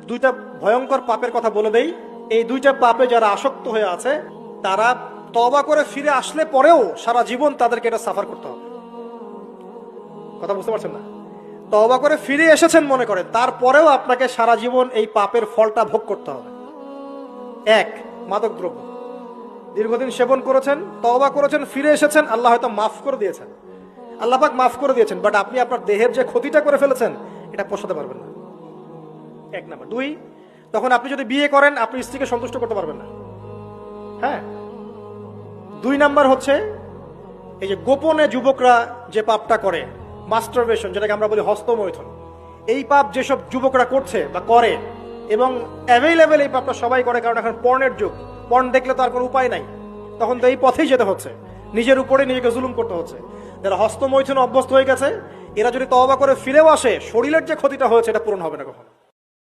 দুইটা ভয়ঙ্কর পাপের কথা বলে দেই। এই দুইটা পাপে যারা আসক্ত হয়ে আছে তারা তওবা করে ফিরে আসলে পরেও সারা জীবন তাদেরকে এটা সাফার করতে হবে। কথা বুঝতে পারছেন না? তওবা করে ফিরে এসেছেন মনে করেন, তারপরেও আপনাকে সারা জীবন এই পাপের ফলটা ভোগ করতে হবে। এক, মাদক দ্রব্য দীর্ঘদিন সেবন করেছেন, তওবা করেছেন, ফিরে এসেছেন, আল্লাহ হয়তো মাফ করে দিয়েছেন, আল্লাহ পাক মাফ করে দিয়েছেন, বাট আপনি আপনার দেহের যে ক্ষতিটা করে ফেলেছেন এটা পোষাতে পারবেন না। এক নাম্বার। দুই, তখন আপনি যদি বিয়ে করেন আপনি স্ত্রীকে সন্তুষ্ট করতে পারবেন না। হ্যাঁ। দুই নাম্বার হচ্ছে এই যে গোপনে যুবকরা যে পাপটা করে, মাস্টারবেশন, যেটাকে আমরা বলি হস্তমৈথুন, এই পাপ যেসব যুবকরা করছে বা করে, এবং অ্যাভেলেবেল এই পাপটা সবাই করে, কারণ এখন পর্নের যুগ, পর্ন দেখলে তো আর কোনো উপায় নাই, তখন তো এই পথেই যেতে হচ্ছে, নিজের উপরে নিজেকে জুলুম করতে হচ্ছে। যারা হস্তমৈথুন অভ্যস্ত হয়ে গেছে এরা যদি তওবা করে ফিরেও আসে, শরীরের যে ক্ষতিটা হয়েছে এটা পূরণ হবে না কখনো।